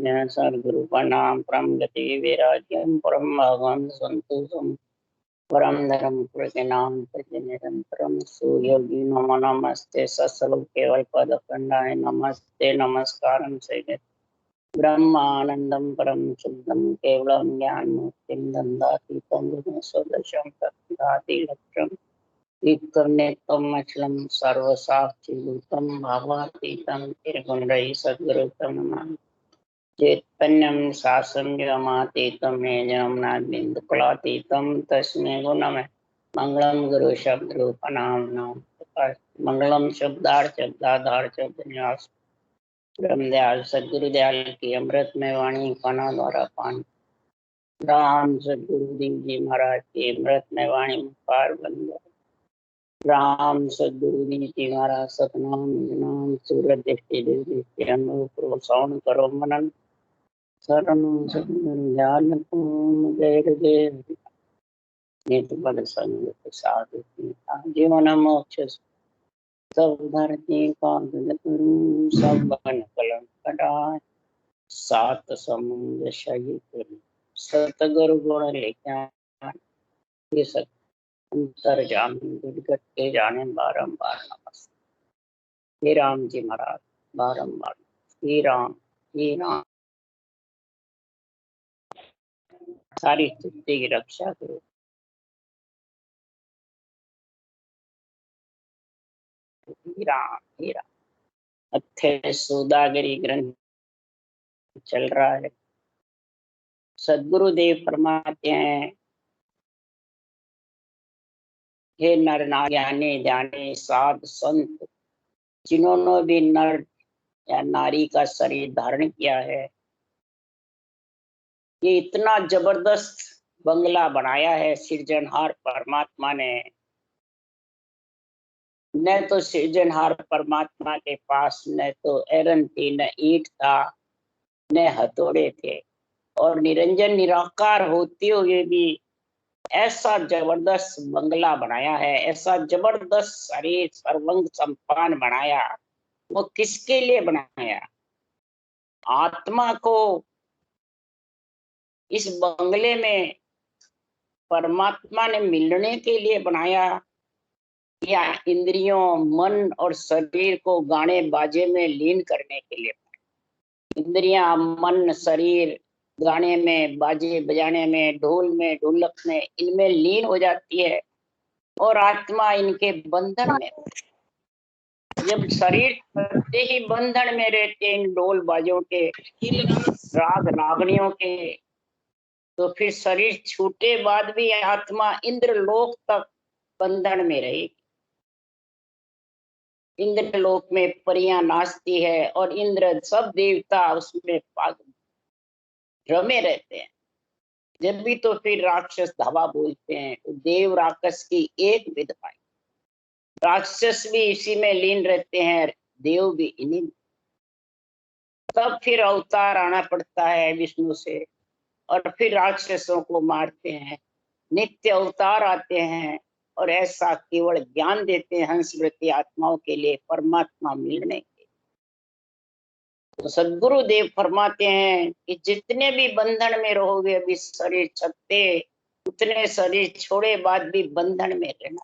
सद्गुरु प्रणाम परम गति वैराग्यम परम भगवान संतोषम परम धर्म प्रज्ञान प्रज निरंतरम सुयोगी नमो नमस्ते सत्स्वरूप केवल पद खंडाय नमस्ते नमस्कारम से ब्रह्मानंदम परम शुद्धम केवलम ज्ञान मुक्तिम दंडातीतम स्वदशम तत्दाति लक्ष्यम विकर्णेतम अचलम सर्वसाक्षी भूतम भावातीतम त्रिगुणरहि सद्गुरुतम नमामि चैतन्यं शासनमातीतं येजनाद्बिन्दुकुलातीतं तस्मै गुणमे मंगलम गुरु शब्द रूप नाम नाम मंगलम शब्दाधार शब्द निवास ब्रह्मदयाल सदगुरुदयाल की अमृत में वाणी कना द्वारा पान राम सदगुरु देव जी महाराज की अमृत में वाणी पार बन गया। राम सदगुरु देव जी महाराज सतनाम नाम सूरत दृष्टि दृष्टि अनुभव श्रवण करो मनन शरण नित्य संग साधु जीवन मोक्ष सब धरती कागज करूं सब बन कलम कटाए सात समुद्र सहित सतगुरु गुण लिखा ये सब अंतर जान दुर्गत के जाने बारंबार नमस्ते। हे राम जी महाराज बारंबार श्री राम सारी स्थिति की रक्षा करो। हीरा अच्छे सौदागरी ग्रंथ चल रहा है। सदगुरुदेव फरमाते हैं, हे नर नारी ध्याने साध संत जिन्होंने भी नर या नारी का शरीर धारण किया है, ये इतना जबरदस्त बंगला बनाया है सृजनहार परमात्मा ने। न तो सृजनहार परमात्मा के पास न तो एरन थी, न ईंट था, न हथौड़े थे, और निरंजन निराकार होते हुए भी ऐसा जबरदस्त बंगला बनाया है, ऐसा जबरदस्त शरीर सर्वंग संपान बनाया। वो किसके लिए बनाया? आत्मा को इस बंगले में परमात्मा ने मिलने के लिए बनाया, या इंद्रियों मन और शरीर को गाने बाजे में लीन करने के लिए? इंद्रियां मन शरीर गाने में बाजे बजाने में ढोल में ढोलक में इनमें लीन हो जाती है, और आत्मा इनके बंधन में। जब शरीर करते ही बंधन में रहते इन ढोल बाजों के राग रागनियों के, तो फिर शरीर छूटे बाद भी आत्मा इंद्र लोक तक बंधन में रहेगी। इंद्र लोक में परियां नाचती है और इंद्र सब देवता उसमें रमे रहते हैं। जब भी तो फिर राक्षस धावा बोलते हैं, तो देव राक्षस की एक विधवा, राक्षस भी इसी में लीन रहते हैं, देव भी इन्हीं। तब फिर अवतार आना पड़ता है विष्णु से, और फिर राक्षसों को मारते हैं। नित्य अवतार आते हैं और ऐसा केवल ज्ञान देते हैं हंसवृत्ति आत्माओं के लिए परमात्मा मिलने के। तो सदगुरु देव फरमाते हैं कि जितने भी बंधन में रहोगे, अभी शरीर छकते उतने शरीर छोड़े बाद भी बंधन में रहना,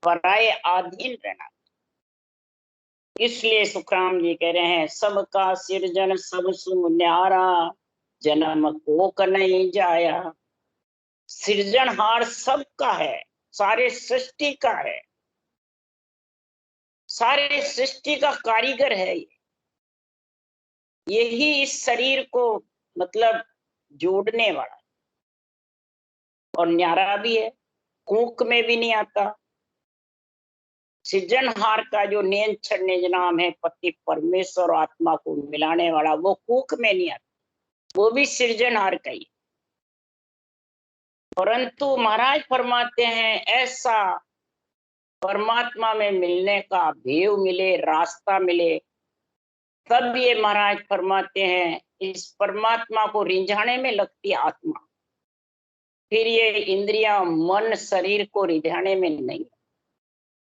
पराये अधीन रहना। इसलिए सुखराम जी कह रहे हैं, सबका सिरजन सब सु न्यारा जन्म कोक नहीं जाया। सृजनहार सबका है, सारे सृष्टि का है, सारे सृष्टि का कारीगर है। यही इस शरीर को मतलब जोड़ने वाला, और न्यारा भी है, कूक में भी नहीं आता। सृजनहार का जो नियंत्रण निज नाम है, पति परमेश्वर आत्मा को मिलाने वाला, वो कूक में नहीं आता, वो भी सृजनहार का ही। परंतु महाराज फरमाते हैं, ऐसा परमात्मा में मिलने का भेव मिले, रास्ता मिले, तब ये महाराज फरमाते हैं इस परमात्मा को रिझाने में लगती आत्मा, फिर ये इंद्रियां मन शरीर को रिझाने में नहीं।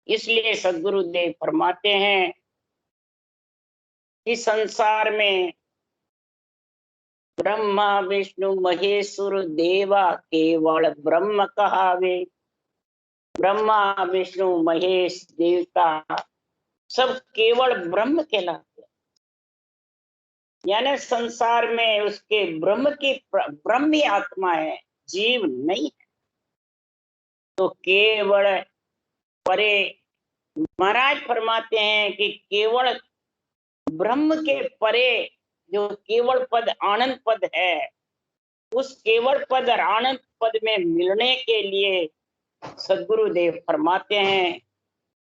इसलिए सदगुरुदेव फरमाते हैं कि संसार में ब्रह्मा विष्णु महेश्वर देवा केवल ब्रह्म कहावे। ब्रह्मा विष्णु महेश देवता सब केवल ब्रह्म कहलाते हैं। यानी संसार में उसके ब्रह्म की ब्रह्म ही आत्मा है, जीव नहीं है। तो केवल परे महाराज फरमाते हैं कि केवल ब्रह्म के परे जो केवल पद आनंद पद है, उस केवल पद और आनंद पद में मिलने के लिए सदगुरुदेव फरमाते हैं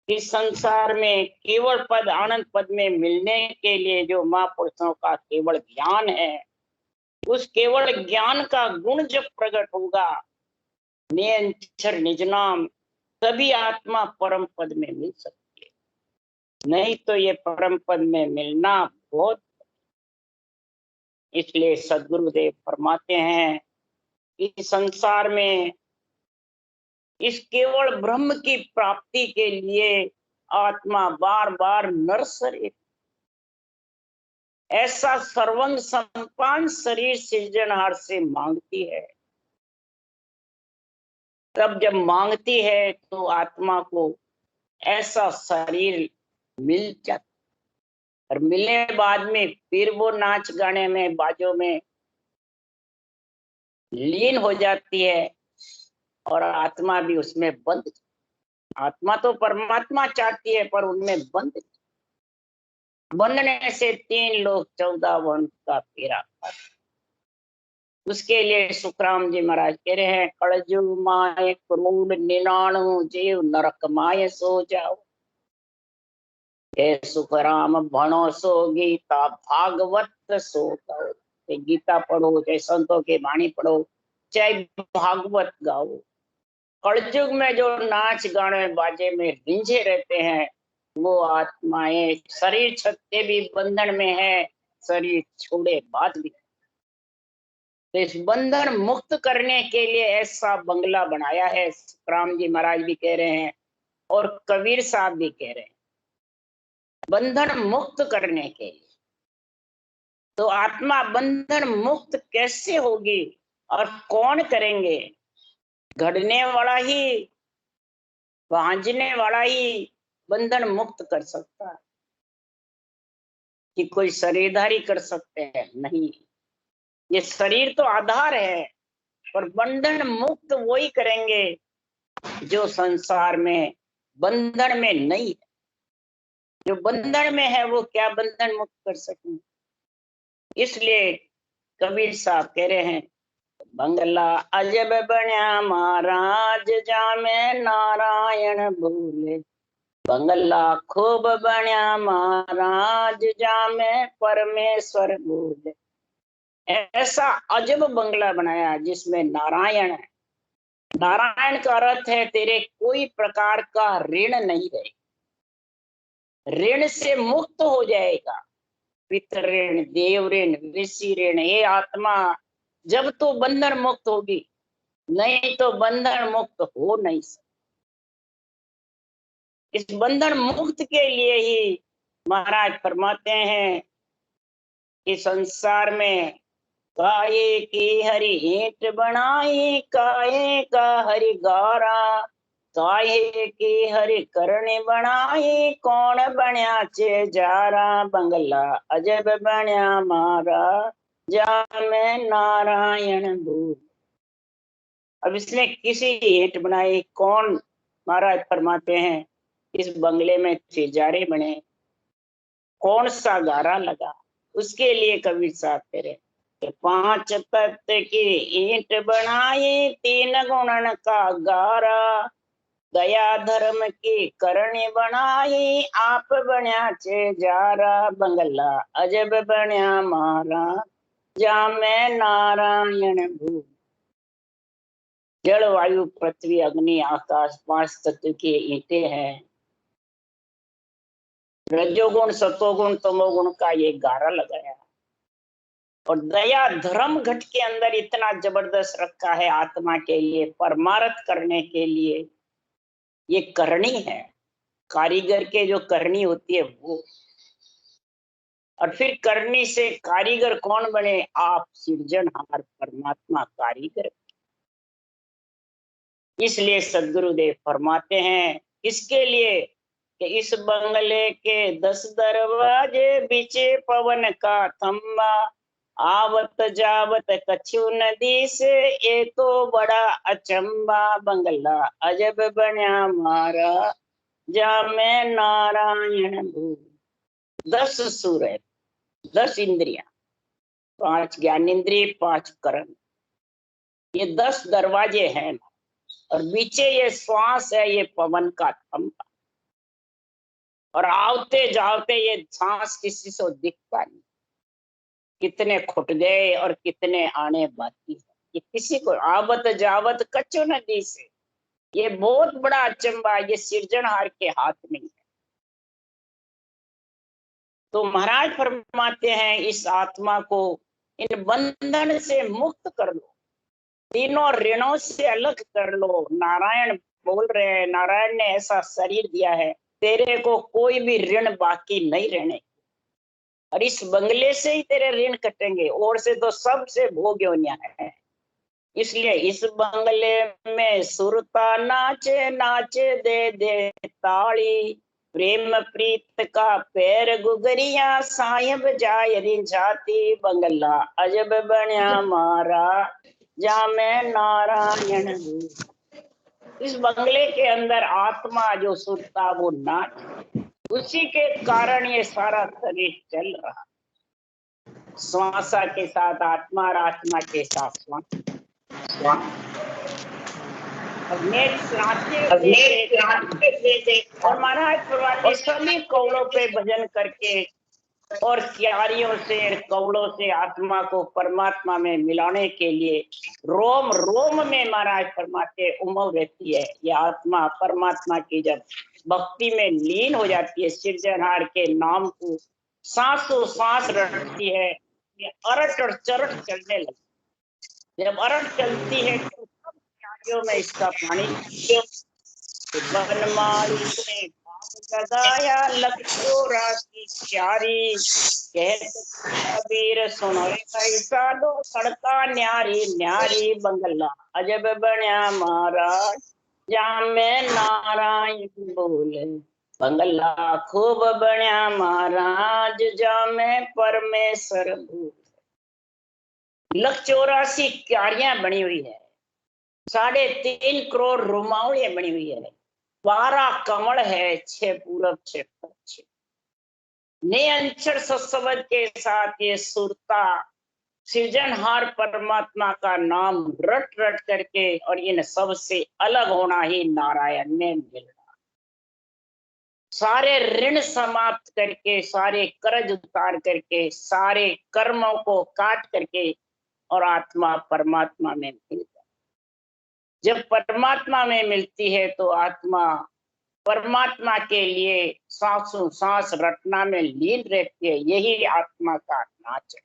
कि संसार में केवल पद आनंद पद में मिलने के लिए जो महापुरुषों का केवल ज्ञान है, उस केवल ज्ञान का गुण जब प्रकट होगा, निरंतर निज नाम, तभी आत्मा परम पद में मिल सकती है। नहीं तो ये परम पद में मिलना बहुत। इसलिए सदगुरुदेव फरमाते हैं कि संसार में इस केवल ब्रह्म की प्राप्ति के लिए आत्मा बार बार नर शरीर, ऐसा सर्वंग संपान शरीर सृजनहार से मांगती है। तब जब मांगती है तो आत्मा को ऐसा शरीर मिल जाता, और मिलने बाद में फिर वो नाच गाने में बाजों में लीन हो जाती है और आत्मा भी उसमें बंद। आत्मा तो परमात्मा चाहती है पर उनमें बंद। बंधने से 3 लोग 14 वन का फेरा। उसके लिए सुखराम जी महाराज कह रहे हैं, कलजु माय क्रोध निनाणु जीव नरक माय सो जाओ। हे सुखराम भणो सो गीता भागवत सो गाओ। गीता पढ़ो, चाहे संतों की वाणी पढ़ो, चाहे भागवत गाओ। कलयुग में जो नाच गाने बाजे में रिंझे रहते हैं, वो आत्माएं शरीर छत्ते भी बंधन में है, शरीर छोड़े बाद भी। तो इस बंधन मुक्त करने के लिए ऐसा बंगला बनाया है, राम जी महाराज भी कह रहे हैं और कबीर साहब भी कह रहे हैं, बंधन मुक्त करने के लिए। तो आत्मा बंधन मुक्त कैसे होगी और कौन करेंगे? घड़ने वाला ही, भांजने वाला ही बंधन मुक्त कर सकता है। कि कोई शरीरधारी कर सकते हैं? नहीं, ये शरीर तो आधार है, पर बंधन मुक्त वही करेंगे जो संसार में बंधन में नहीं है। जो बंधन में है वो क्या बंधन मुक्त कर सकेंगे? इसलिए कबीर साहब कह रहे हैं, बंगला अजब बन्या महाराज जामे नारायण भूले। बंगला खूब बन्या महाराज जामे परमेश्वर भूले। ऐसा अजब बंगला बनाया जिसमें नारायण है। नारायण का अर्थ है तेरे कोई प्रकार का ऋण नहीं रहे, ऋण से मुक्त हो जाएगा। पितृ ऋण, देव ऋण, ऋषि ऋण। ये आत्मा जब तो बंधन मुक्त होगी, नहीं तो बंधन मुक्त हो नहीं सकती। इस बंधन मुक्त के लिए ही महाराज फरमाते हैं कि संसार में काये की हरि ईंट बनाई, काये का हरि गारा। काये की हरि करणी बनाई, कौन बन्या चे जारा। बंगला अजब बन्या मारा, जा में नारायण भूल। अब इसने किसी ईंट बनाई, कौन? महाराज फरमाते हैं इस बंगले में चिजारे बने, कौन सा गारा लगा? उसके लिए कबीर साहब कह रहे, 5 तत्व की ईंट बनाई, 3 गुणन का गारा। दया धर्म की करणी बनाई, आप बन्या चे जारा। बंगला अजब बन्या मारा, जा में नारायण भूल। जल वायु पृथ्वी अग्नि आकाश 5 तत्व की ईंटें हैं। रजोगुण सतोगुण तमोगुण का ये गारा लगाया, और दया धर्म घट के अंदर इतना जबरदस्त रखा है आत्मा के लिए, परमार्थ करने के लिए। ये करनी है, कारीगर के जो करनी होती है वो। और फिर करनी से कारीगर कौन बने? आप सृजनहार परमात्मा कारीगर। इसलिए सदगुरुदेव फरमाते हैं किसके लिए कि इस बंगले के 10 दरवाजे बीचे पवन का थम्बा, आवत जावत कछु नदी से ये तो बड़ा अचंबा, बंगला अजब बन्या मारा जा मैं नारायण भू। 10 सुर है, 10 इंद्रियां, 5 ज्ञानेन्द्रिय, 5 कर्म, ये 10 दरवाजे हैं और बीचे ये श्वास है, ये पवन का थम्बा। और आवते जावते ये सांस किसी से दिखता नहीं, कितने खुट गए और कितने आने बाकी है, ये किसी को। आवत जावत कच्चो नदी से, ये बहुत बड़ा अचंबा, ये सृजनहार के हाथ में है। तो महाराज फरमाते हैं इस आत्मा को इन बंधन से मुक्त कर लो, तीनों ऋणों से अलग कर लो। नारायण बोल रहे हैं, नारायण ने ऐसा शरीर दिया है, तेरे को कोई भी ऋण बाकी नहीं रहने, और इस बंगले से ही तेरे ऋण कटेंगे, और से तो सबसे भोग योनिया है। इसलिए इस बंगले में सुरता नाचे नाचे दे दे ताली, प्रेम प्रीत का पैर गुगरिया साहिब जाय रिझाती, बंगला अजब बन्या मारा जा मैं नारायण हूँ। इस बंगले के अंदर आत्मा जो सुरता वो नाच, उसी के कारण ये सारा शरीर चल रहा, श्वासा के साथ आत्मा और आत्मा के साथ श्वास। और महाराज फरमाते सभी कौलों पे भजन करके और क्यारियों से कौलों से आत्मा को परमात्मा में मिलाने के लिए रोम रोम में महाराज फरमाते उमंग रहती है। ये आत्मा परमात्मा की जब भक्ति में लीन हो जाती है, सृजनहार के नाम को सांसों सांस रटती है, ये अरट और चरट चलने लगती। जब अरट चलती है तो सब क्यारियों में इसका पानी, बनमाली ने लगाया लखो राशि क्यारी, कबीर सुनो कैसा दो सड़का न्यारी न्यारी, बंगला अजब बन्या महाराज जा मैं नारायण बोले, बंगला खूब बन्या महाराज जा मैं परमेश्वर बोले। 184 क्यारियां बनी हुई है, 3.5 करोड़ रुमावलियां बनी हुई है, 12 कमल है, 6 पूरब 6 पश्चिम, निरंतर सत्संग के साथ ये सुरता सृजनहार परमात्मा का नाम रट रट करके और इन सब से अलग होना ही नारायण में मिलना। सारे ऋण समाप्त करके, सारे कर्ज उतार करके, सारे कर्मों को काट करके और आत्मा परमात्मा में मिल जाए। जब परमात्मा में मिलती है तो आत्मा परमात्मा के लिए सांसों सांस रटना में लीन रहती है। यही आत्मा का नाच है।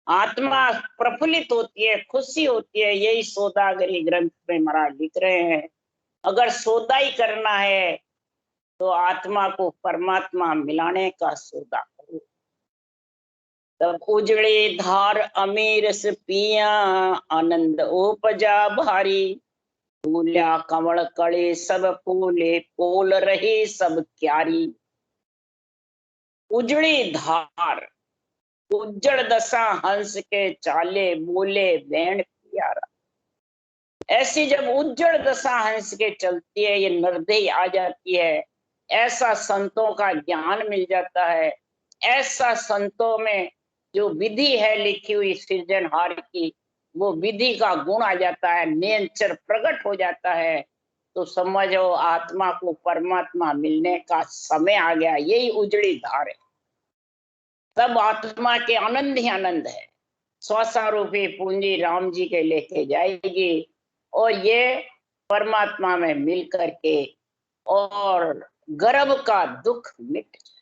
आत्मा प्रफुल्लित होती है, खुशी होती है। यही सौदागरी ग्रंथ में महाराज लिख रहे हैं, अगर सौदा ही करना है तो आत्मा को परमात्मा मिलाने का सौदा करो। तब उजड़ी धार अमीर से पिया, आनंद उपजा भारी, फूल्या कमल कड़े सब फूले, पोल रही सब क्यारी। उजड़ी धार, उज्जड़ दशा हंस के चाले, बोले बैण प्यारा। ऐसी जब उज्जड़ दशा हंस के चलती है, ये नरदेही आ जाती है, ऐसा संतों का ज्ञान मिल जाता है, ऐसा संतों में जो विधि है लिखी हुई सृजनहार की, वो विधि का गुण आ जाता है, नेचर प्रकट हो जाता है, तो समझो आत्मा को परमात्मा मिलने का समय आ गया। यही उजड़ी धार है, तब आत्मा के आनंद ही आनंद है। श्वासा रूपी पूंजी राम जी के लेके जाएगी और ये परमात्मा में मिल करके और गर्भ का दुख मिट जाए।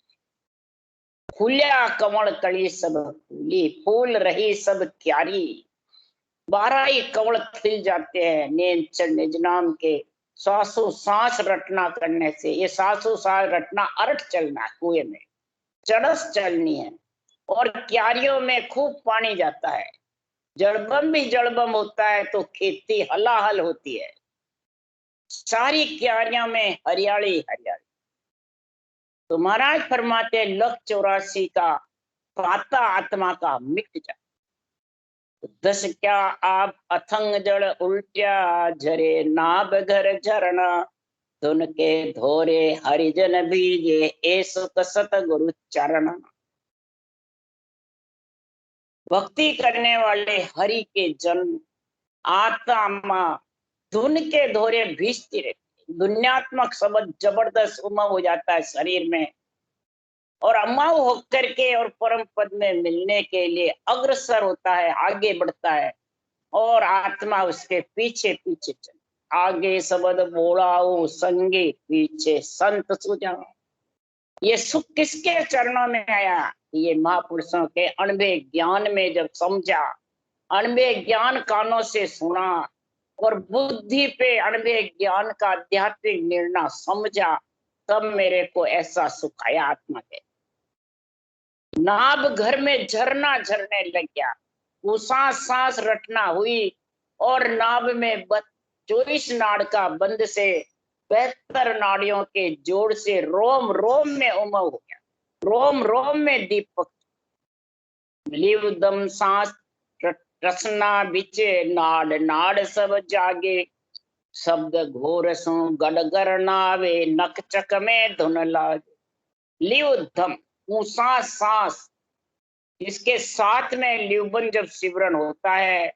फूल्या कमल कली सब फूली, फूल रही सब क्यारी। 12 ही कमल खिल जाते हैं नेचर निज नाम के श्वासों सांस रटना करने से। ये श्वासों सांस रटना, अरट चलना कुएं में, चढ़स चलनी है, और क्यारियों में खूब पानी जाता है। जड़बम भी जड़बम होता है तो खेती हलाहल होती है। सारी क्यारियों में हरियाली हरियाली। तो महाराज फरमाते 1,84 का पाता आत्मा का मिट जा। 10 क्या आप अथंग जड़ उल्टा झरे नाभ घर झरना, धुन के धोरे हरिजन भीजे ऐसो कसत गुरु चरण। भक्ति करने वाले हरि के जन आत्मा धुन के धोरे भीजती रहती। दुनियात्मक शब्द जबरदस्त उमंग हो जाता है शरीर में, और अमाऊ होकर के और परम पद में मिलने के लिए अग्रसर होता है, आगे बढ़ता है, और आत्मा उसके पीछे पीछे चल। आगे शब्द बोलाओ संगे, पीछे संत सुजाओ। ये सुख किसके चरणों में आया? ये महापुरुषों के अणबे ज्ञान में जब समझा, अणबे ज्ञान कानों से सुना, और बुद्धि पे अणबे ज्ञान का आध्यात्मिक निर्णय समझा, तब मेरे को ऐसा सुख आया आत्मा के। नाभ घर में झरना झरने लग गया, वो सांस सांस रटना हुई, और नाभ में 24 नाड़ का बंद से 72 नाड़ियों के जोड़ से रोम रोम में उमंग हो गया, रोम रोम में दीपक। लिव दम सांस रसना बिचे नाड़ नाड़ सब जागे, शब्द घोर सो गड़गर नावे नक चक में धुन लागे। लिव दम सांस सांस, इसके साथ में लिवबन जब सिमरन होता है,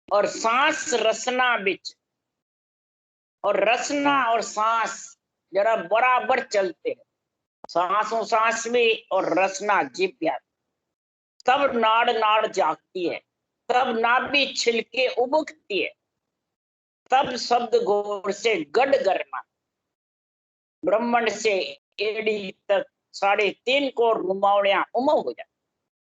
और सांस रसना बिच, और रसना और सांस जरा बराबर चलते हैं, सांसों सांस भी और रसना जिभ्या, तब नाड़ नाड़ जागती है, तब नाभि छिलके उबकती है, तब शब्द घोर से गड़ गरना, ब्रह्मांड से एड़ी तक 3.5 करोड़ रुमावड़ियां उमंग हो जाती,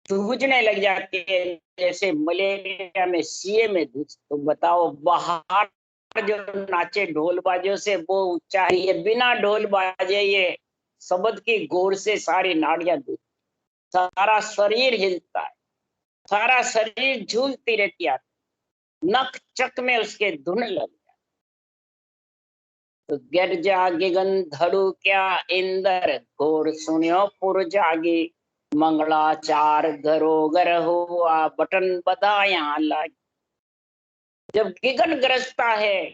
धूजने लग जाती है, जैसे मलेरिया में सीए में धूज। तो बताओ, बाहर जो नाचे ढोल बाजों से वो ऊंचा है, ये बिना ढोल बाजे ये शब्द की गोर से सारी नाड़ियां धूज, सारा शरीर हिलता है, सारा शरीर झूलती रहती है, नख चक में उसके धुन लग जाए। तो गिरजा गिगन धड़ू क्या इंदर, घोर सुनियो पुर जागी, मंगलाचार घरोगर हुआ बटन बधाया लागी। जब गिगन गरजता है,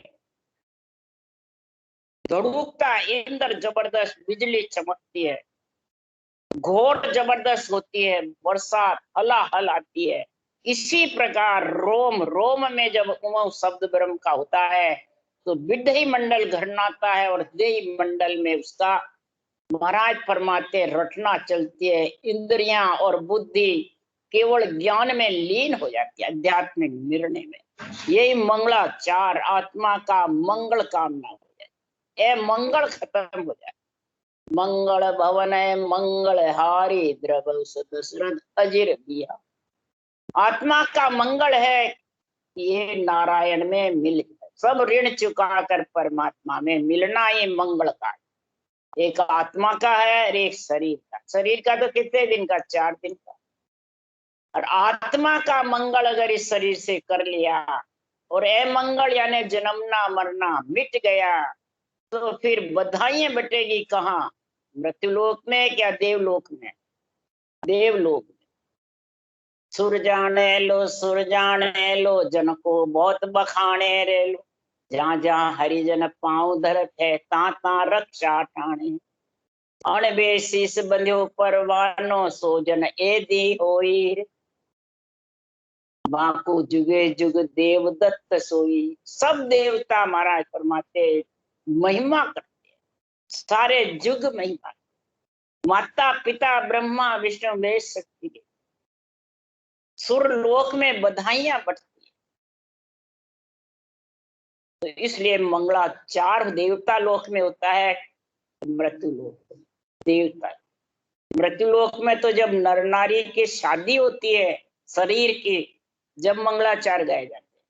धड़ूकता इंद्र जबरदस्त बिजली चमकती है, घोर जबरदस्त होती है, बरसात हलाहल आती है, इसी प्रकार रोम रोम में जब उमंग शब्द ब्रह्म का होता है, तो विदेही मंडल घरनाता है, और देही मंडल में उसका महाराज फरमाते रटना चलती है। इंद्रियां और बुद्धि केवल ज्ञान में लीन हो जाती है, आध्यात्मिक निर्णय में। यही मंगलाचार, आत्मा का मंगल कामना हो जाए, ए मंगल खत्म हो जाए। मंगल भवन मंगल हारी, द्रव दशरथ अजिर दिया। आत्मा का मंगल है, ये नारायण में मिल जाए, सब ऋण चुका कर परमात्मा में मिलना, ये मंगल का। एक आत्मा का है और एक शरीर का। शरीर का तो कितने दिन का? 4 दिन का। और आत्मा का मंगल अगर इस शरीर से कर लिया, और ए मंगल यानी जन्मना मरना मिट गया, तो फिर बधाइयां बटेगी कहाँ? मृत्युलोक में क्या देवलोक में? देवलोक में। सुर जाने लो सुर जाने लो, जन को बहुत बखाने रे लो, जहाँ जहाँ हरिजन पांव धरत है, ता ता रक्षा ठाणे। अणबे शीस बंध्यो परवानो, सोजन ए दी होई, बाकू जुगे जुग देव दत्त सोई। सब देवता महाराज फरमाते महिमा करते हैं, सारे जुग महिमा। माता पिता ब्रह्मा विष्णु महेश शक्ति के सुर लोक में बधाइयां बढ़ती है। तो इसलिए मंगलाचार देवता लोक में होता है, मृत्यु लोक देवता। मृत्युलोक में तो जब नर नारी की शादी होती है शरीर की, जब मंगलाचार गाए जाते हैं,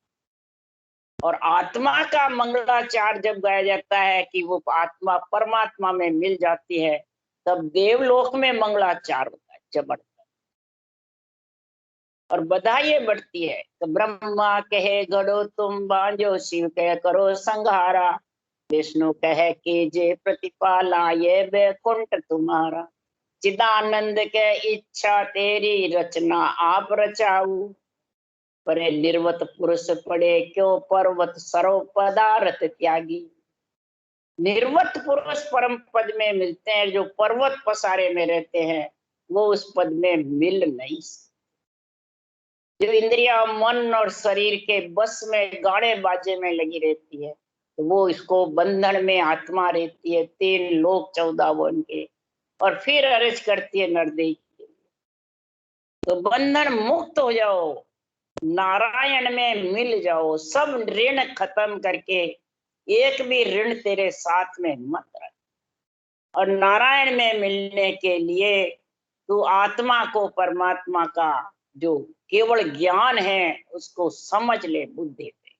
और आत्मा का मंगलाचार जब गाया जाता है कि वो आत्मा परमात्मा में मिल जाती है, तब देवलोक में मंगलाचार होता है जबरदस्त, और बधाई बढ़ती है। तो ब्रह्मा कहे गढ़ो तुम बांझो, शिव कहे करो संहारा, विष्णु कहे कीजे प्रतिपाला, ये वैकुंठ तुम्हारा। चिदानंद के इच्छा तेरी, रचना आप रचाऊ, परे निर्वत पुरुष पड़े क्यों पर्वत, सर्व पदार्थ त्यागी। निर्वत पुरुष परम पद में मिलते हैं, जो पर्वत पसारे में रहते हैं वो उस पद में मिल नहीं सकते। जो इंद्रिया मन और शरीर के बस में गाने बाजे में लगी रहती है, तो वो इसको बंधन में आत्मा रहती है, 3 लोक 14 वन के, और फिर अर्ज करती है नरदेव के, तो बंधन मुक्त हो जाओ, नारायण में मिल जाओ, सब ऋण खत्म करके एक भी ऋण तेरे साथ में मत रख। और नारायण में मिलने के लिए तू आत्मा को, परमात्मा का जो केवल ज्ञान है उसको समझ ले बुद्धि से।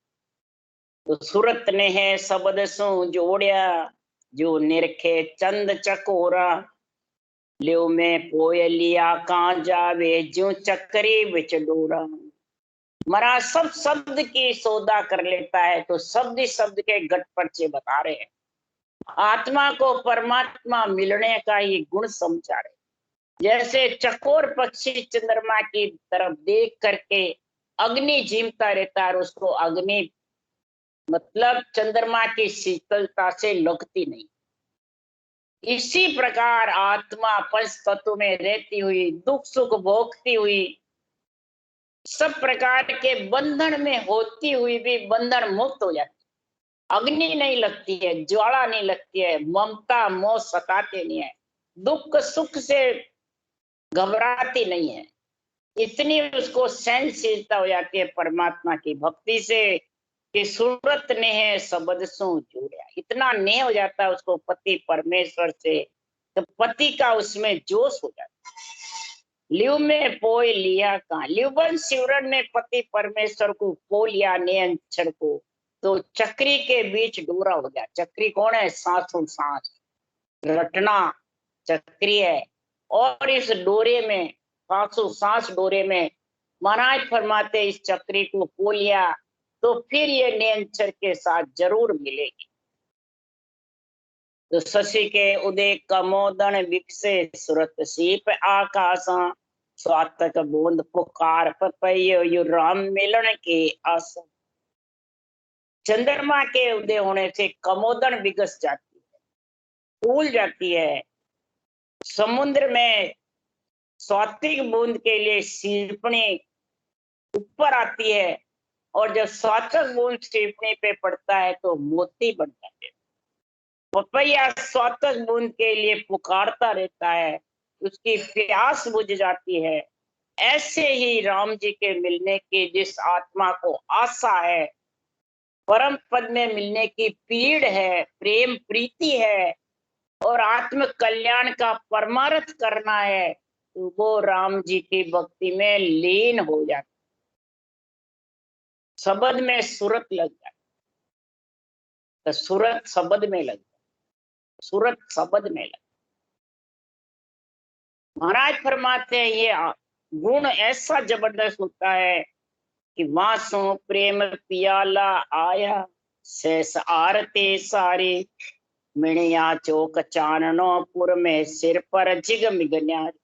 तो सूरत ने है शब्द सु जोड़िया, जो निरखे चंद चकोरा, लियो में पोयलिया कहाँ जावे, जो चक्री बिच डोरा। मरा सब शब्द की सौदा कर लेता है, तो शब्द ही शब्द के गट पर्चे बता रहे हैं। आत्मा को परमात्मा मिलने का ये गुण समझा रहे। जैसे चकोर पक्षी चंद्रमा की तरफ देख करके अग्नि झीमता रहता है, उसको अग्नि मतलब चंद्रमा की शीतलता से लगती नहीं। इसी प्रकार आत्मा पंच तत्व में रहती हुई, दुख सुख भोगती हुई, सब प्रकार के बंधन में होती हुई भी बंधन मुक्त हो जाती है। अग्नि नहीं लगती है, ज्वाला नहीं लगती है, ममता मोह सताते नहीं है, दुख सुख से घबराती नहीं है। इतनी उसको सहनशीलता हो जाती है परमात्मा की भक्ति से कि सूरत नेह शब्द सु जुड़िया। इतना नेह हो जाता है उसको पति परमेश्वर से, तो पति का उसमें जोश हो जाता है। लिव में पोय लिया कहाँ, लिवबन शिवरण ने पति परमेश्वर को पो लिया ने अक्षर को, तो चक्री के बीच डोरा हो गया। चक्री कौन है? सांसों सांस रटना चक्री है, और इस डोरे में सांसों सांस डोरे में महाराज फरमाते इस चक्री को पो लिया तो फिर ये नियंत्रण के साथ जरूर मिलेगी। तो शशि के उदय कमोदन विकसे, सुरत सीप आकाशा, स्वातक बूंद पुकार पपैयो, यु राम मिलन के आशा। चंद्रमा के उदय होने से कमोदन विकस जाती है, फूल जाती है। समुद्र में स्वातिक बूंद के लिए सीपनी ऊपर आती है, और जब स्वाचक बूंद सीपनी पे पड़ता है तो मोती बन जाते हैं। पपैया स्वातक बूंद के लिए पुकारता रहता है, उसकी प्यास बुझ जाती है। ऐसे ही राम जी के मिलने की जिस आत्मा को आशा है, परम पद में मिलने की पीड़ है, प्रेम प्रीति है, और आत्म कल्याण का परमार्थ करना है, तो वो राम जी की भक्ति में लीन हो जाता। शब्द में सूरत लग जाए, तो सूरत शब्द में लग जाए, सूरत शब्द में लग। महाराज फरमाते हैं ये गुण ऐसा जबरदस्त होता है कि वासों प्रेम पियाला आया, शेष आरते सारे, मिणिया चौक चाननो पुर में, सिर पर जिग मिगन्यारी।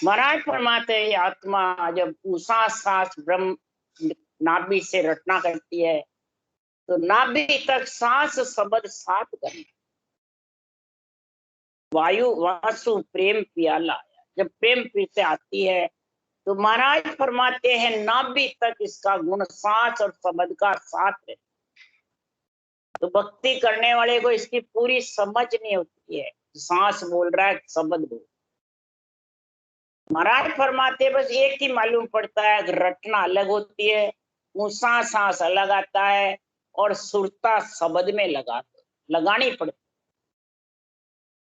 महाराज फरमाते हैं आत्मा जब उषा सांस ब्रह्म नाभि से रटना करती है, तो नाभि तक सांस शब्द साथ करना। वायु वासु प्रेम पियाला आया, जब प्रेम पीते आती है तो महाराज फरमाते हैं नाभि तक इसका गुण सांस और शब्द का साथ है। तो भक्ति करने वाले को इसकी पूरी समझ नहीं होती है, सांस बोल रहा है शब्द बोल। महाराज फरमाते बस एक ही मालूम पड़ता है, रटना अलग होती है, ऊंसा सांस अलग आता है, और सुरता शब्द में लगानी पड़ती,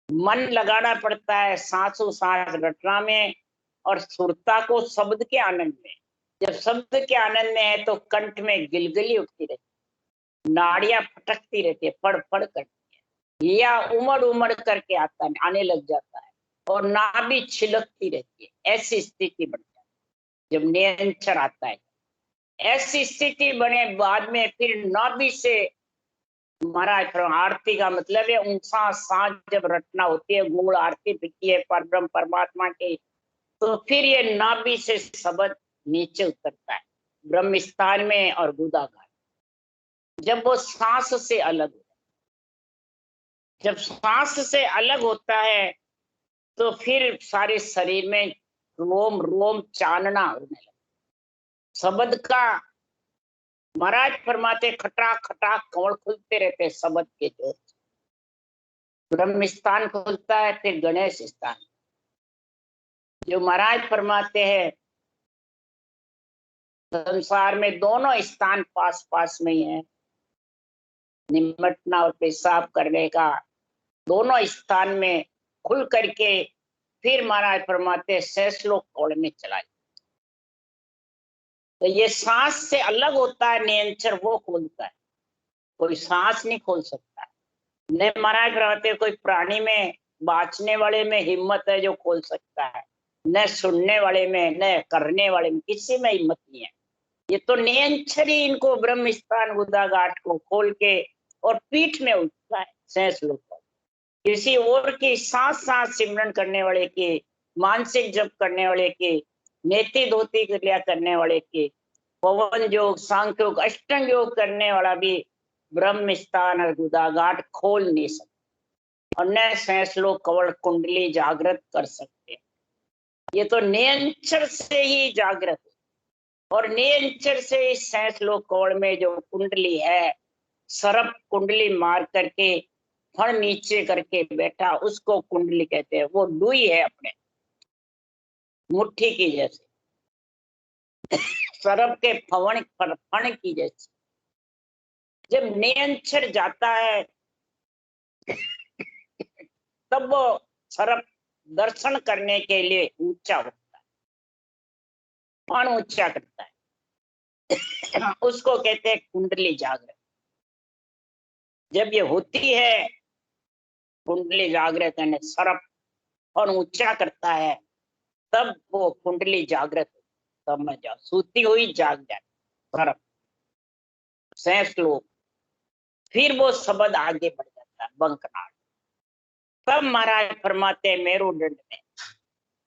मन लगाना पड़ता है सांसों सांस रटना में, और सुरता को शब्द के आनंद में। जब शब्द के आनंद में है तो कंठ में गिलगिली उठती रहती, नाड़ियां फटकती रहती है, फड़ फड़ करती है। या उमड़ उमड़ करके आता है, आने लग जाता है और नाभि छिलकती रहती है। ऐसी स्थिति बन जाती है जब नियंत्रण आता है। ऐसी स्थिति बने बाद में फिर नाभि से महाराज आरती का मतलब है ऊंचा सांस जब रटना होती है, गुड़ आरती बिकती है परब्रह्म परमात्मा की, तो फिर ये नाभि से शब्द नीचे उतरता है ब्रह्म स्थान में और गुदाघाट। जब वो सांस से अलग, जब सांस से अलग होता है तो फिर सारे शरीर में रोम रोम चानना होने लगता। शब्द का महाराज फरमाते खटा खटा कमल खुलते रहते शब्द के जोर। ब्रह्म स्थान खुलता है, फिर गणेश स्थान, जो महाराज फरमाते हैं संसार में दोनों स्थान पास पास में ही है, निमटना और पेशाब करने का दोनों स्थान में खुल करके फिर महाराज फरमाते सैसलोक कौड़ में चला। तो ये सांस से अलग होता है नियंत्रण, वो खोलता है, कोई सांस नहीं खोल सकता। न महाराज फरमाते कोई प्राणी में बाँचने वाले में हिम्मत है जो खोल सकता है, न सुनने वाले में, न करने वाले में, किसी में हिम्मत नहीं है। ये तो नियंत्रण ही इनको ब्रह्म स्थान गुदाघाट को खोल के और पीठ में उठता है सैसलोक। किसी और की सांस सांस सिमरन करने वाले के, मानसिक जप करने वाले के, नेति धोती क्रिया करने वाले के, पवन योग सांख्य योग अष्टांग योग करने वाला भी ब्रह्म स्थान और गुदाघाट खोल नहीं सकता और न सैसलोक कवल कुंडली जागृत कर सकते। ये तो नियंत्रण से ही जागृत, और नियंत्रण से इस सैसलोक कवल में जो कुंडली है, सर्प कुंडली मार करके फण नीचे करके बैठा, उसको कुंडली कहते हैं। वो डुई है अपने मुट्ठी की जैसे, सर्प के फण की जैसे। जब नियंत्रण जाता है तब वो सर्प दर्शन करने के लिए ऊंचा होता है, फण ऊंचा करता है, उसको कहते हैं कुंडली जागृत। जब ये होती है कुंडली जागृत यानी सर्प फण ऊंचा करता है, तब वो कुंडली जागृत, समझ जाओ सूती हुई जाग जाती सर्प सैसलोक। फिर वो शब्द आगे बढ़ जाता है बंकनाट। तब महाराज फरमाते मेरुदंड में,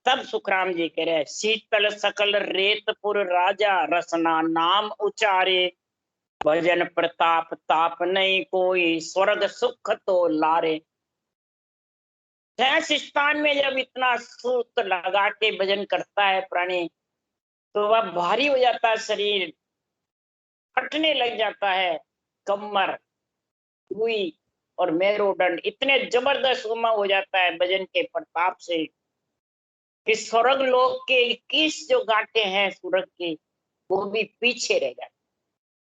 तब सुखराम जी कह रहे शीतल सकल रेतपुर राजा रसना नाम उचारे, भजन प्रताप ताप नहीं कोई स्वर्ग सुख तो लारे। सैंस स्थान में जब इतना सूत लगा के भजन करता है प्राणी, तो वह भारी हो जाता है, शरीर फटने लग जाता है, कमर हुई और मेरुदंड इतने जबरदस्त उमा हो जाता है भजन के प्रताप से कि स्वर्ग लोक के 21 जो गांठे हैं स्वर्ग के, वो भी पीछे रह जाते।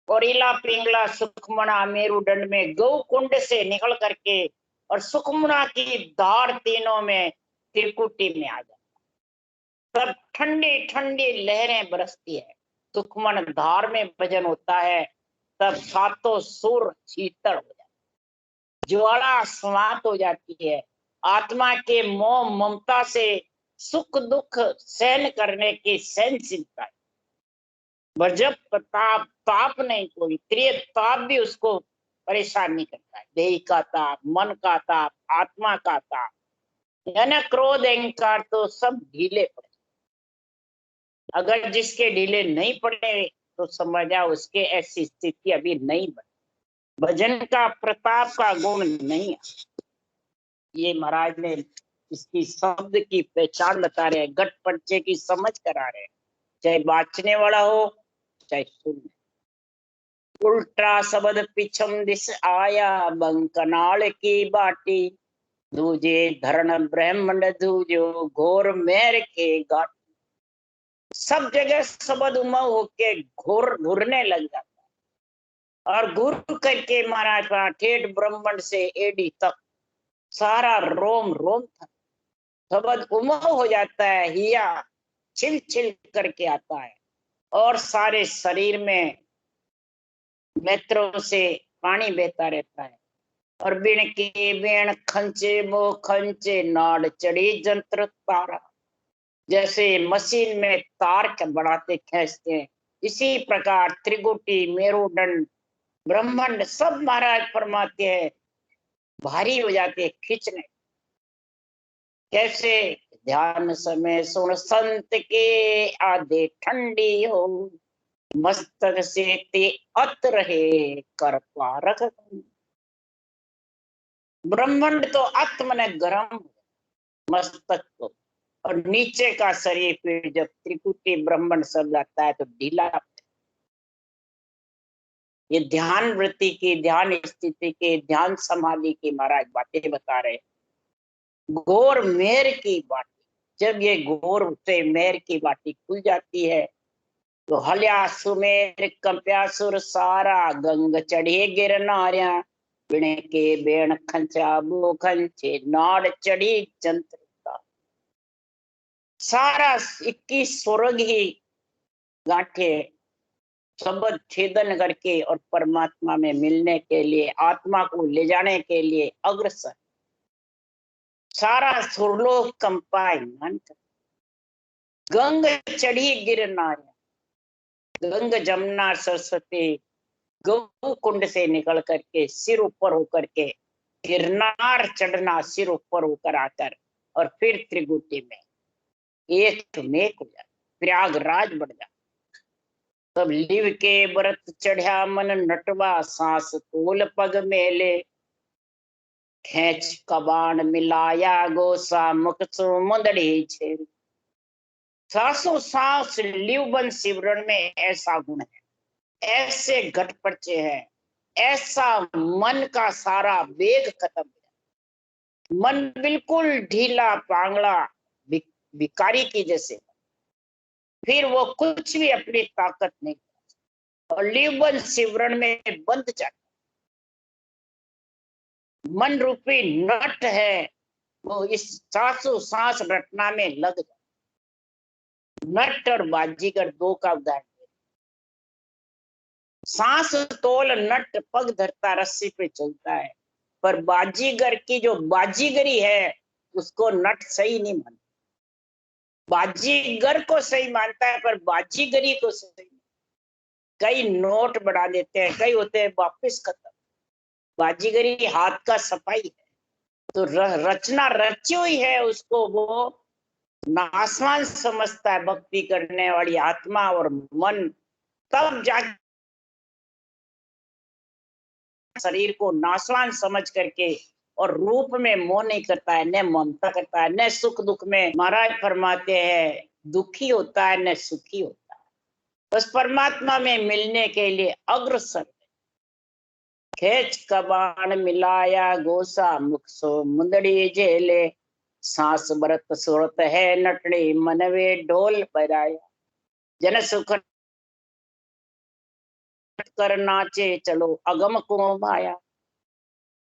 और इला पिंगला सुखमणा मेरुदंड में गौ कुंड से निकल करके और सुखमणा की धार तीनों में त्रिकुटी में आ जाता। तब ठंडी ठंडी लहरें बरसती है, सुखमण धार में भजन होता है, तब सातों सुर शीतल हो जाते, ज्वाला समाप्त हो जाती है। आत्मा के मोह ममता से सुख दुख सहन करने की सहनशीलता है। भजप ताप ताप नहीं कोई, त्रिय ताप भी उसको परेशान नहीं करता है। देह का ताप, मन का ताप, आत्मा का ताप, यानी क्रोध अहंकार तो सब ढीले पड़े। अगर जिसके ढीले नहीं पड़े तो समझ जाओ उसके ऐसी स्थिति अभी नहीं बनी, भजन का प्रताप का गुण नहीं है। ये महाराज ने इसकी शब्द की पहचान बता रहे हैं, गट पर्चे की समझ करा रहे हैं, चाहे बाँचने वाला हो चाहे सुनने। उल्टा शब्द पिछम दिस आया बंकनाल की बाटी, दूजे धरण ब्रह्मंड दूजो घोर मेर के गाट। सब जगह शब्द उमा होके घोर घुरने लग जाता है, और घुर करके महाराज ठेठ ब्रह्मंड से एडी तक सारा रोम रोम था शब्द उमा हो जाता है, हिया छिल छिल करके आता है, और सारे शरीर में नेत्रों से पानी बहता रहता है, और बिन के बेण खंचे मो खंचे नाड़ चढ़ी जंत्र तारा। जैसे मशीन में तार के बढ़ाते खींचते हैं, इसी प्रकार त्रिगुटी मेरुदंड ब्रह्मांड सब महाराज फरमाते हैं भारी हो जाते हैं खींचने। कैसे? ध्यान समय सुन संत के आधे ठंडी हो, मस्तक से ते अत रहे कर पारक। ब्रह्मांड तो आत्म ने गरम मस्तक को, और नीचे का शरीर फिर जब त्रिकुटी ब्रह्मांड सब जाता है तो ढीला। ये ध्यान वृत्ति की, ध्यान स्थिति की, ध्यान समाधि की महाराज बातें बता रहे। घोर मेर की बाटी, जब ये घोर से मेर की बाटी खुल जाती है तो हल्या सुमेर कंप्यासुर सारा, गंग चढ़े गिरनार्या बिण के बेण खंचा बो खंचे नाड़ चढ़ी जंत्रता। सारा 21 स्वर्ग ही गांठे शब्द छेदन करके और परमात्मा में मिलने के लिए, आत्मा को ले जाने के लिए अग्रसर। सारा सुरलोक कंपायमान। गंग चढ़ी गिरनार, गंग जमुना सरस्वती गौ कुंड से निकल करके सिर ऊपर होकर के गिरनार चढ़ना, सिर ऊपर होकर आकर, और फिर त्रिगुटी में एक मेक हो जाए, प्रयागराज बढ़ जाए। तब लिव के व्रत चढ़ा मन नटवा, सांस तोल पग मेले खेच कबाण मिलाया गोसा मुख सो मुंदड़ी छे। सांसों सांस लिवबन सिमरन में ऐसा गुण है, ऐसे घट पर्चे हैं, ऐसा मन का सारा वेग खत्म हो जाए। मन बिल्कुल ढीला पांगला भिकारी की जैसे, फिर वो कुछ भी अपनी ताकत नहीं, और लिवबन सिमरन में बंध जाता। मन रूपी नट है, वो इस सांसों सांस रटना में लग जाता। नट और बाजीगर दो का उदाहरण। सांस तोल नट पग धरता रस्सी पे चलता है, पर बाजीगर की जो बाजीगरी है उसको नट सही नहीं मानता। बाजीगर को सही मानता है पर बाजीगरी को सही नहीं। कई नोट बढ़ा देते हैं, कई होते हैं वापिस खत्म। बाजीगरी हाथ का सफाई है, तो रचना रची हुई है उसको वो नासवान समझता है। भक्ति करने वाली आत्मा और मन तब जाके शरीर को नासवान समझ करके और रूप में मोह नहीं करता है, न ममता करता है, न सुख दुख में महाराज फरमाते हैं दुखी होता है, न सुखी होता है। बस परमात्मा में मिलने के लिए अग्रसर। खेच कबाण मिलाया गोसा मुख सो मुंदड़ी झेले, सांस बरत सुरत है नटड़ी मनवे ढोल बजाया। जन सुख कर नाचे चलो अगम को माया।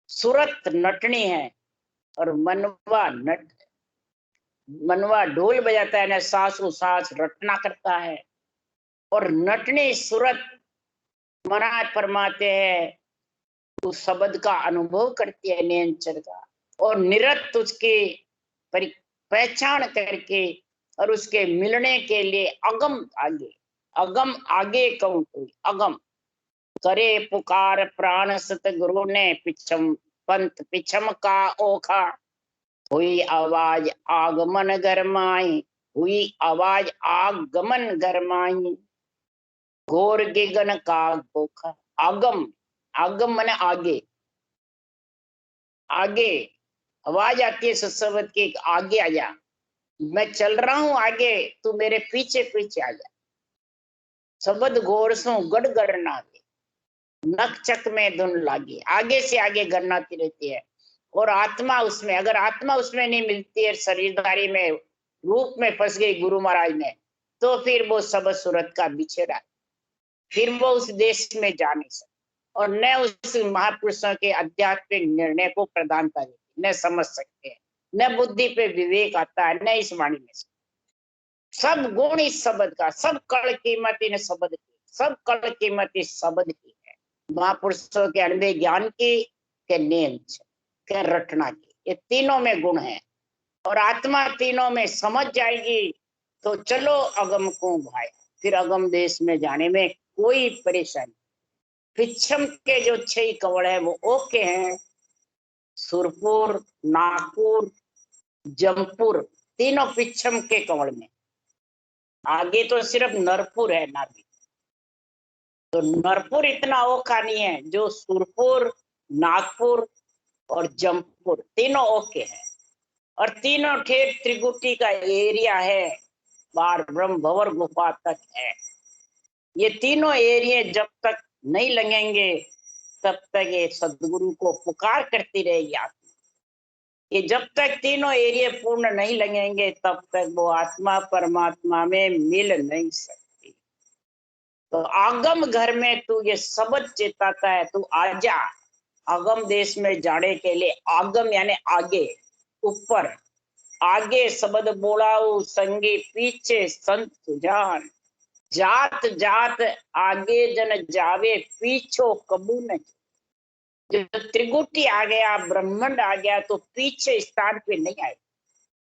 सूरत नटनी है और मनवा नट, मनवा ढोल बजाता है, ना सांसों सांस रटना करता है। और नटनी सूरत महाराज फरमाते हैं उस शब्द का अनुभव करती है नियंचर का, और निरत उसके पहचान करके और उसके मिलने के लिए अगम आगे, अगम आगे कहूं कोई अगम करे पुकार प्राण सत गुरु ने पिछम पंथ पिछम का ओखा। हुई आवाज आगमन गरमाई, हुई आवाज आगमन गरमाई घोर गिगन का भूखा। आगम, आगम माने आगे, आगे आवाज आती है सत्सवत की आगे आ जा, मैं चल रहा हूं आगे, तू मेरे पीछे पीछे आ जा। शब्द घोर सो गड़ गड़ना नक चक में धुन लागी, आगे से आगे गड़नाती रहती है। और आत्मा उसमें, अगर आत्मा उसमें नहीं मिलती है, शरीरधारी में रूप में फंस गई गुरु महाराज में, तो फिर वो शब्द सूरत का बिछेड़ा, फिर वो उस देश में जा नहीं सकता और न उस महापुरुषों के आध्यात्मिक निर्णय को प्रदान करेगी, न समझ सकते हैं, न बुद्धि पे विवेक आता है, न इस वाणी में। सब गुण इस शब्द का, सब कड़ कीमत इन शब्द की, सब कड़ कीमत इस शब्द की है। महापुरुषों के अनुभव ज्ञान की के नियम के रटना के, ये तीनों में गुण है। और आत्मा तीनों में समझ जाएगी तो चलो अगम को भाया, फिर अगम देश में जाने में कोई परेशानी। पिछम के जो 6 कवड़ है वो ओके हैं, सुरपुर, नागपुर, जमपुर, तीनों पिछम के कवड़ में। आगे तो सिर्फ नरपुर है नाभि, तो नरपुर इतना ओखा नहीं है। जो सुरपुर, नागपुर और जमपुर तीनों ओके है, और तीनों ठेठ त्रिकुटी का एरिया है, बार ब्रह्म भंवर गुफा तक है। ये तीनों एरिया जब तक नहीं लगेंगे तब तक ये सदगुरु को पुकार करती रहेगी आत्मा। ये जब तक तीनों एरिया पूर्ण नहीं लगेंगे तब तक वो आत्मा परमात्मा में मिल नहीं सकती। तो आगम घर में तू ये शब्द चेताता है, तू आजा आगम देश में जाने के लिए। आगम यानी आगे, ऊपर, आगे शब्द बोलाऊ संगी पीछे संत सुजान, जात जात आगे जन जावे पीछो कबू नहीं। जो त्रिगुटी आ गया, ब्रह्मांड आ गया तो पीछे स्थान पे नहीं आएगा,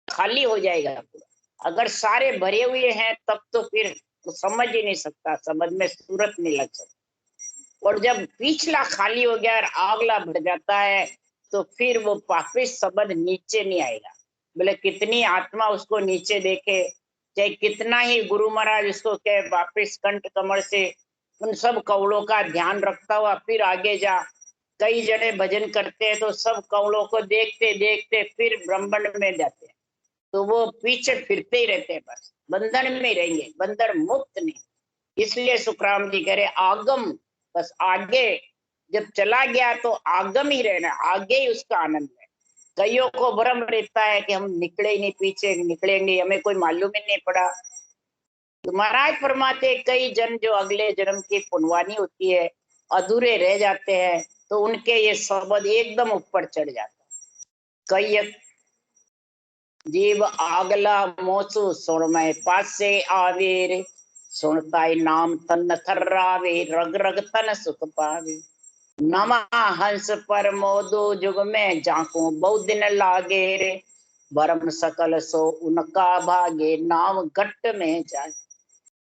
खाली हो जाएगा पूरा। अगर सारे भरे हुए हैं तब तो फिर तो समझ ही नहीं सकता, समझ में सूरत नहीं लग सकता। और जब पिछला खाली हो गया और अगला भर जाता है तो फिर वो वापिस शब्द नीचे नहीं आएगा। बोले कितनी आत्मा उसको नीचे देखे, चाहे कितना ही गुरु महाराज उसको कहे वापिस कंठ कमर से उन सब कवड़ों का ध्यान रखता हुआ फिर आगे जा। कई जने भजन करते हैं तो सब कवड़ों को देखते देखते फिर ब्रह्मांड में जाते हैं, तो वो पीछे फिरते ही रहते हैं, बस बंधन में रहेंगे, बंधन मुक्त नहीं। इसलिए सुखराम जी कह रहे आगम, बस आगे जब चला गया तो आगम ही रहना, आगे ही उसका आनंद है। कईयों को भ्रम रहता है कि हम निकले ही नहीं, पीछे निकलेंगे, हमें कोई मालूम ही नहीं पड़ा। तो महाराज फरमाते कई जन जो अगले जन्म की पुण्यवानी होती है अधूरे रह जाते हैं तो उनके ये शब्द एकदम ऊपर चढ़ जाता है। कई जीव आगला मोसू सुरमय पासे आवे रे, सुनता नाम तन थर्रावे, रग रग तन सुख पावे। नमा हंस पर मोदो जुग में जाको बहुत दिन लागे रे, भरम सकल सो उनका भागे, नाव घट में जाए।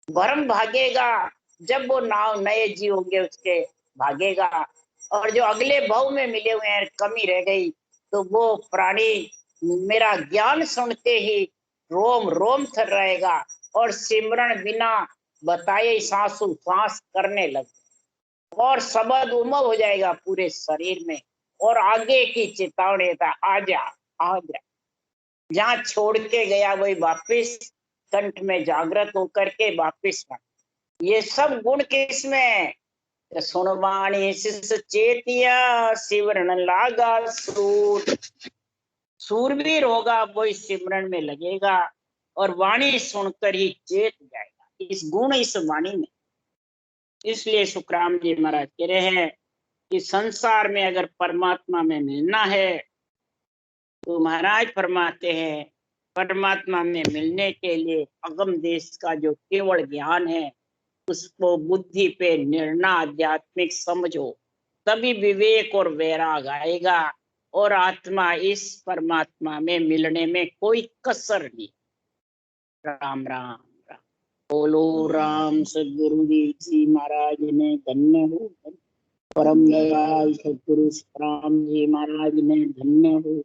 भरम भागेगा जब वो नाव नए जीव होंगे उसके भागेगा, और जो अगले भाव में मिले हुए हैं कमी रह गई तो वो प्राणी मेरा ज्ञान सुनते ही रोम रोम थर रहेगा और सिमरण बिना बताए सांसों सांस करने लगे और शब्द उमव हो जाएगा पूरे शरीर में। और आगे की चेतावनी था आजा आजा, जहाँ छोड़ के गया वही वापिस कंठ में जागृत होकर के वापिस। ये सब गुण किसमें? सुनवाणी शिष चेतिया सिमरण लागा सूर। सूरवीर होगा वही सिमरन में लगेगा और वाणी सुनकर ही चेत जाएगा, इस गुण इस वाणी में। इसलिए सुखराम जी महाराज कह रहे हैं कि संसार में अगर परमात्मा में मिलना है तो महाराज फरमाते हैं परमात्मा में मिलने के लिए अगम देश का जो केवल ज्ञान है उसको बुद्धि पे निर्णय आध्यात्मिक समझो, तभी विवेक और वैराग आएगा और आत्मा इस परमात्मा में मिलने में कोई कसर नहीं। राम राम राम। बोलो राम सदगुरु जी महाराज ने धन्य हो, परम दयाल सदगुरु राम जी महाराज ने धन्य हो,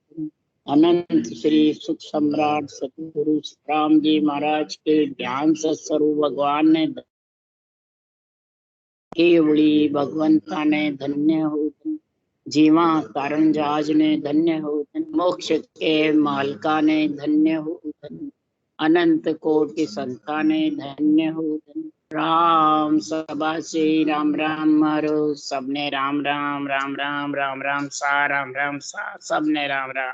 अनंत श्री सुख सम्राट सदगुरु राम जी महाराज के ज्ञान सत्स्वरूप भगवान ने केवड़ी भगवंता ने धन्य हो, जीवा कारण जहाज ने धन्य हो, मोक्ष के मालका ने धन्य हो, अनंत कोटि संता ने धन्य हो। राम सभा से राम राम मारो, सबने राम राम राम राम राम राम सा, राम राम सा, सबने राम राम।